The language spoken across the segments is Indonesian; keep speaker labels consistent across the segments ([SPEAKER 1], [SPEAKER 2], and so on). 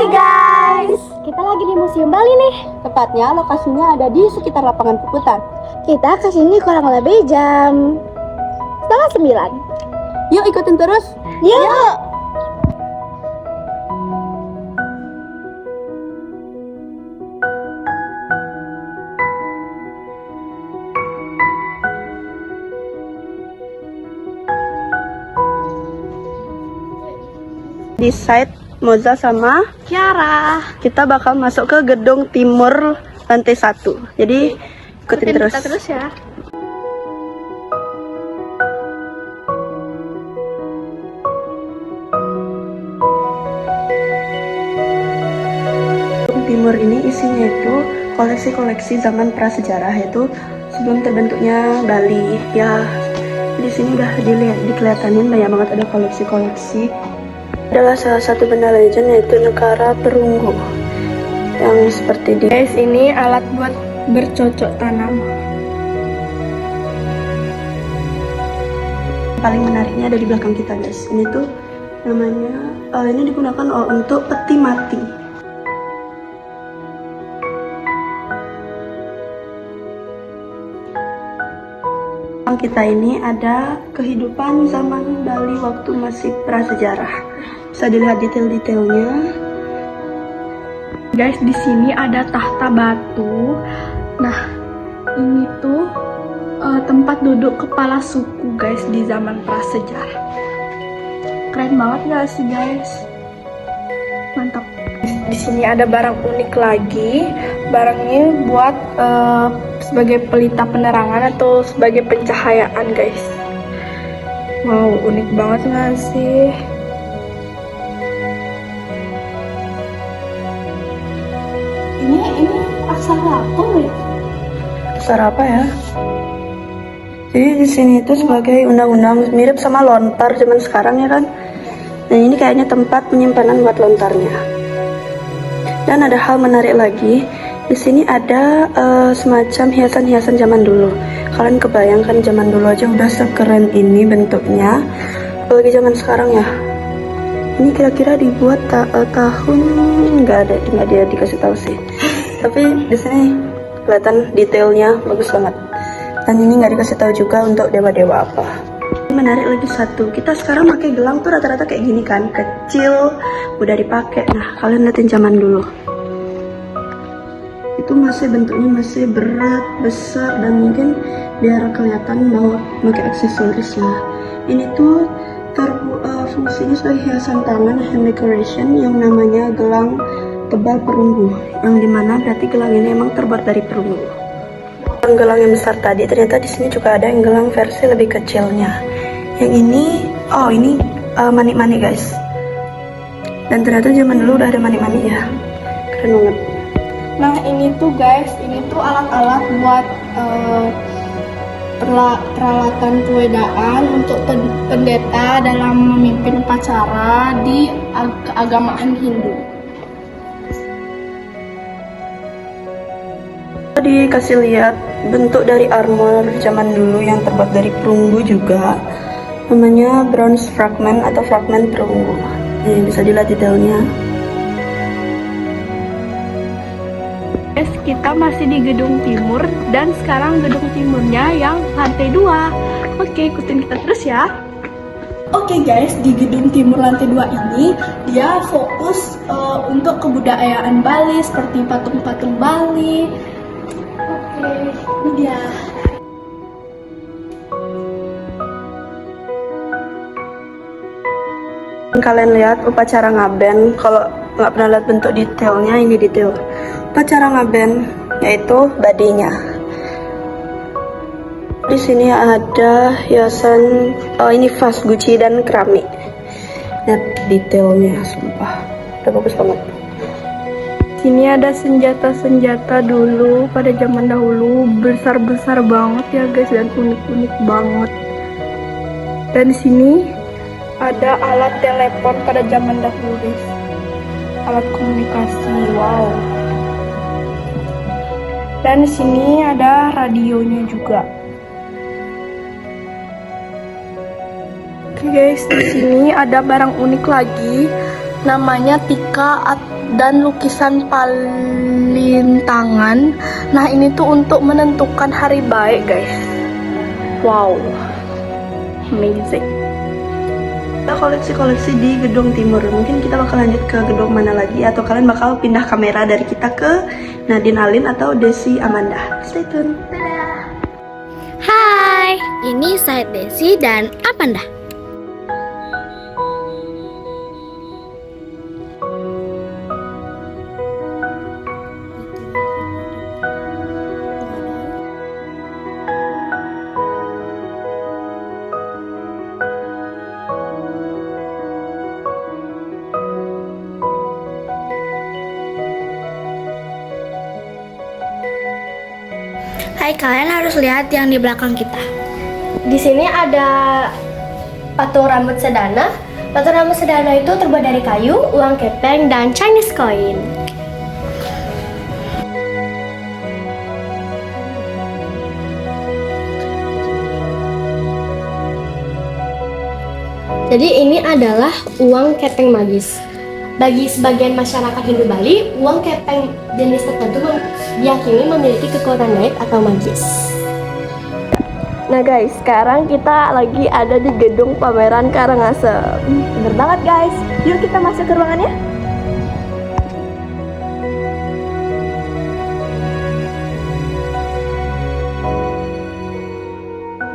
[SPEAKER 1] Hai guys, kita lagi di Museum Bali nih. Tepatnya lokasinya ada di sekitar lapangan Puputan. Kita kesini kurang lebih jam 8:30. Yuk ikutin terus. Yuk. Di site Moza sama Kiara, kita bakal masuk ke gedung timur lantai 1. Jadi ikutin terus. Kita terus ya. Gedung timur ini isinya itu koleksi-koleksi zaman prasejarah, yaitu sebelum terbentuknya Bali. Ya, di sini udah dikelihatanin banyak banget ada koleksi-koleksi. Adalah salah satu benda legend yaitu Negara Perunggu yang seperti di guys, ini alat buat bercocok tanam. Paling menariknya ada di belakang kita guys. Ini tuh namanya ini digunakan untuk peti mati. Kita ini ada kehidupan zaman Bali waktu masih prasejarah. Bisa dilihat detail-detailnya. Guys, di sini ada tahta batu. Nah, ini tuh tempat duduk kepala suku guys di zaman prasejarah. Keren banget gak sih guys? Mantap. Di sini ada barang unik lagi. Barangnya buat sebagai pelita penerangan atau sebagai pencahayaan guys. Wow, unik banget gak sih? Ini aksara apa ya? Aksara apa ya? Jadi di sini itu sebagai undang-undang, mirip sama lontar zaman sekarang ya kan? Dan ini kayaknya tempat penyimpanan buat lontarnya. Dan ada hal menarik lagi. Di sini ada semacam hiasan-hiasan zaman dulu. Kalian kebayangkan zaman dulu aja udah sekeren ini bentuknya, apalagi zaman sekarang ya. Ini kira-kira dibuat tahun nggak dia dikasih tahu sih. Tapi di sini kelihatan detailnya bagus banget. Dan ini nggak dikasih tahu juga untuk dewa-dewa apa. Menarik lagi satu, kita sekarang pakai gelang tuh rata-rata kayak gini kan, kecil, udah dipakai. Nah, kalian liatin zaman dulu. Itu masih bentuknya masih berat, besar, dan mungkin biar kelihatan mau pakai aksesoris lah. Ini tuh fungsinya sebagai hiasan tangan, hand decoration, yang namanya gelang tebal perunggu, yang dimana berarti gelang ini emang terbuat dari perunggu. Gelang yang besar tadi, ternyata di sini juga ada yang gelang versi lebih kecilnya. Yang ini, ini manik-manik guys. Dan ternyata zaman dulu udah ada manik-manik ya, keren banget. Nah ini tuh guys, ini tuh alat-alat buat peralatan kewedaan untuk pendeta dalam memimpin upacara di keagamaan Hindu. Dikasih lihat bentuk dari armor zaman dulu yang terbuat dari perunggu juga, namanya bronze fragment atau fragment perunggu. Nih, bisa dilihat detailnya. Guys, kita masih di gedung timur dan sekarang gedung timurnya yang lantai 2. Oke, ikutin kita terus ya. Oke guys, di gedung timur lantai 2 ini dia fokus untuk kebudayaan Bali seperti patung-patung Bali. Oke, ini dia. Kalian lihat upacara ngaben, kalau nggak pernah lihat bentuk detailnya, ini detail upacara ngaben, yaitu badinya. Di sini ada hiasan, ini vas Gucci dan keramik. Lihat detailnya, sumpah, udah bagus banget. Sini ada senjata-senjata dulu pada zaman dahulu, besar-besar banget ya guys, dan unik-unik banget. Dan di sini ada alat telepon pada zaman dahulu guys, alat komunikasi, wow. Dan di sini ada radionya juga. Oke guys, di sini ada barang unik lagi. namanya Tika dan lukisan palintangan. Nah, ini tuh untuk menentukan hari baik, guys. Wow, amazing. Kita koleksi-koleksi di Gedung Timur. Mungkin kita bakal lanjut ke gedung mana lagi, atau kalian bakal pindah kamera dari kita ke Nadine Alin atau Desi Amanda. Stay tune. Dadah.
[SPEAKER 2] Hai, ini saya Desi dan Amanda. Hai, kalian harus lihat yang di belakang kita. Di sini ada patung rambut Sedana. Patung rambut Sedana itu terbuat dari kayu, uang kepeng, dan Chinese coin. Jadi ini adalah uang kepeng magis. Bagi sebagian masyarakat Hindu Bali, uang kepeng jenis tertentu diyakini memiliki kekuatan gaib atau magis. Nah guys, sekarang kita lagi ada di gedung pameran Karangasem. Bener banget guys, yuk kita masuk ke ruangannya.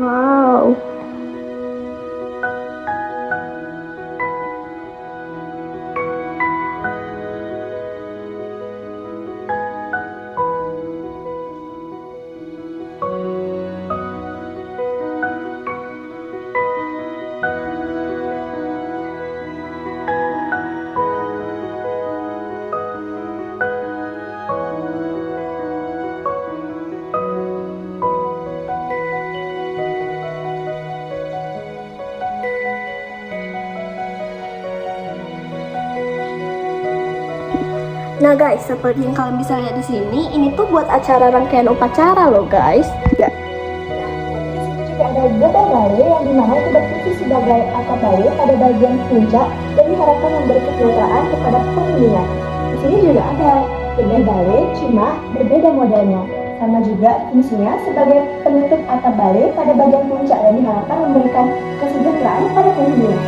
[SPEAKER 2] Wow. Nah guys, seperti yang kalian bisa lihat di sini, ini tuh buat acara rangkaian upacara loh guys. Ya.
[SPEAKER 3] Di sini juga ada gedung balai yang dimana itu berfungsi sebagai atap balai pada bagian puncak dan diharapkan memberi kesejahteraan kepada penghuninya. Di sini juga ada gedung balai, cuma berbeda modelnya. Sama juga fungsinya sebagai penutup atap balai pada bagian puncak dan diharapkan memberikan kesejahteraan pada penghuninya.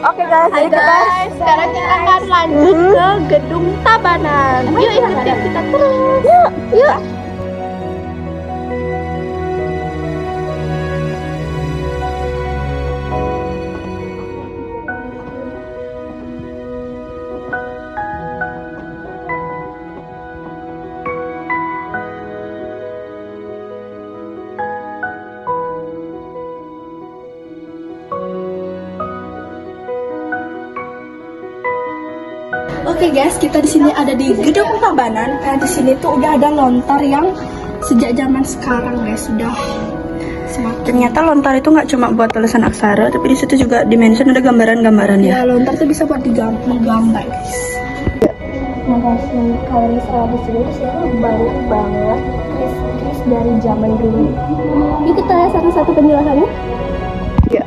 [SPEAKER 1] Oke guys,
[SPEAKER 2] Hai guys, sekarang kita akan lanjut ke gedung Tabanan. Yuk ikutin kita terus. Yuk.
[SPEAKER 1] Oke guys, kita di sini ada di Gedung Tabanan. Nah, di sini tuh udah ada lontar yang sejak zaman sekarang guys, sudah semakin. Ternyata lontar itu nggak cuma buat tulisan aksara, tapi di situ juga dimention ada gambaran-gambaran ya. Lontar tuh bisa buat digambar guys.
[SPEAKER 3] Nah guys, yang kalian bisa lihat di sini banyak banget kris-kris dari zaman dulu. Yuk kita lihat satu-satu penjelasannya.
[SPEAKER 1] Ya.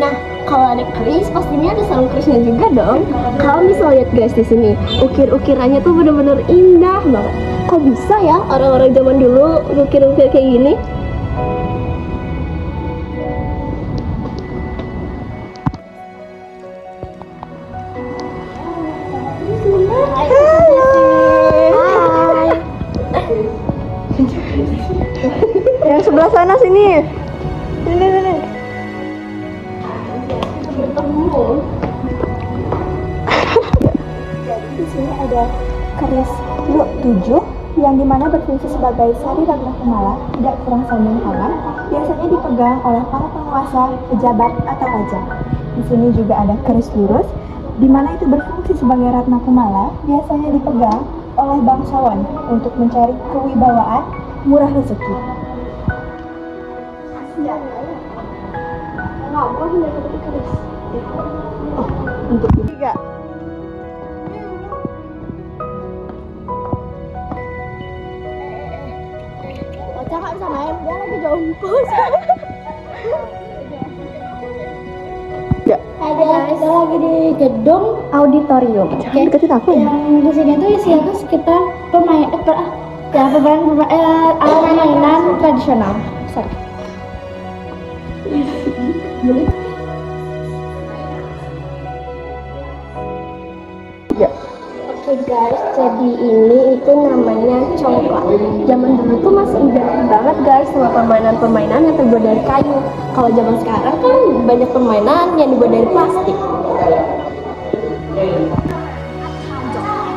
[SPEAKER 3] Nah, kalau ada kris, pastinya ada sarung krisnya juga dong. Kalian bisa lihat guys di sini, ukir-ukirannya tuh bener-bener indah banget. Kok bisa ya orang-orang zaman dulu ukir-ukir kayak gini?
[SPEAKER 1] Yang sebelah sana sini. Sini.
[SPEAKER 3] Jadi di sini ada keris 7 yang dimana berfungsi sebagai sari ragna kumala, tidak kurang sambung tangan, biasanya dipegang oleh para penguasa, pejabat atau raja. Di sini juga ada keris lurus, dimana itu berfungsi sebagai ratna kumala, biasanya dipegang oleh bangsawan untuk mencari kewibawaan, murah rezeki.
[SPEAKER 1] Untuk tiga.
[SPEAKER 3] Ocak nggak bisa main, dia lagi jongkok.
[SPEAKER 1] Ya.
[SPEAKER 3] Kita lagi di gedung auditorium.
[SPEAKER 2] Oke.
[SPEAKER 3] Deketin aku ya. Yang di sini tuh isinya tuh sekitar permainan tradisional. Sorry.
[SPEAKER 2] Oke guys, jadi ini itu namanya congklak. Zaman dulu tuh masih identik banget guys sama permainan-permainan yang terbuat dari kayu. Kalau zaman sekarang kan banyak permainan yang dibuat dari plastik.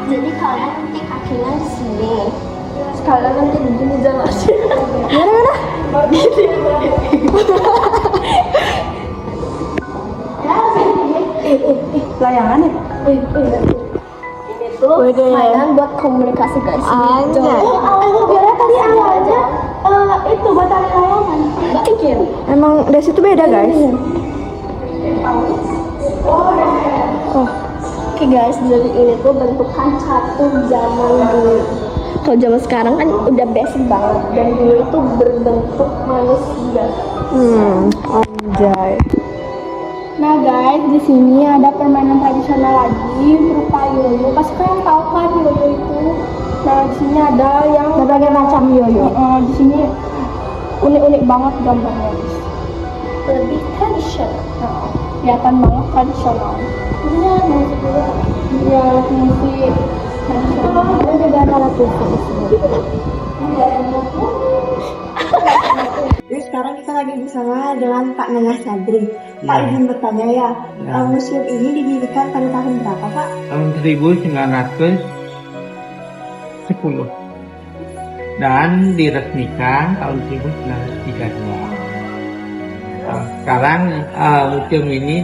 [SPEAKER 2] Jadi kalian nanti kakinya di sini. Sekalian nanti di sini jelasin.
[SPEAKER 1] Layangan ya?
[SPEAKER 2] Itu mainan buat komunikasi guys.
[SPEAKER 1] Anjay.
[SPEAKER 3] Aku kira tadi awalnya itu buat tali layangan.
[SPEAKER 2] Bikin.
[SPEAKER 1] Emang Desi itu beda guys.
[SPEAKER 2] Oke guys, jadi ini tuh bentukan catur zaman dulu. Kalau zaman sekarang kan udah basic banget, dan dulu itu berbentuk manusia.
[SPEAKER 1] Anjay.
[SPEAKER 3] Nah guys, di sini ada permainan tradisional lagi berupa yoyo. Pasti kalian tahu kan yoyo itu. Nah di sini ada yang berbagai macam yoyo. Di sini unik-unik banget gambarnya.
[SPEAKER 2] Lebih tradisional.
[SPEAKER 3] Kelihatan banget tradisional. Ini ada musik juga. Iya, musik tradisional. Ada juga alat musik di sini.
[SPEAKER 1] Jadi sekarang kita lagi bersama dengan Pak Nengah Sadri. Pak izin bertanya ya, museum ini didirikan pada tahun berapa Pak?
[SPEAKER 4] Tahun 1910 dan diresmikan tahun 1932. Sekarang museum ini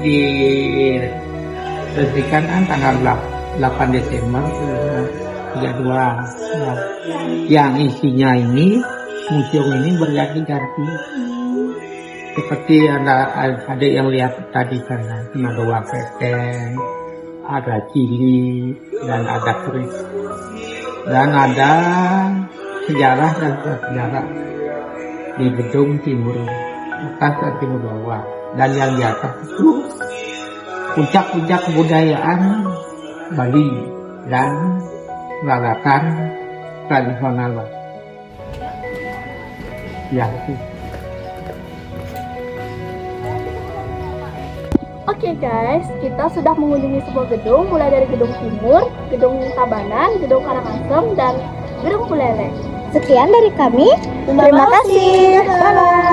[SPEAKER 4] diresmikan tanggal 8 Desember 1932. Yang isinya ini, museum ini berganti-ganti. Seperti ada yang lihat tadi kan, ada uang peteng, ada cili, dan ada keris, dan ada sejarah dan prasejarah di gedung timur atas dan timur bawah, dan yang di atas itu puncak-puncak kebudayaan Bali dan peralatan tradisional yang itu.
[SPEAKER 3] Oke guys, kita sudah mengunjungi sebuah gedung, mulai dari gedung timur, gedung Tabanan, gedung Karangasem, dan gedung Buleleng. Sekian dari kami. Terima kasih. Bye-bye.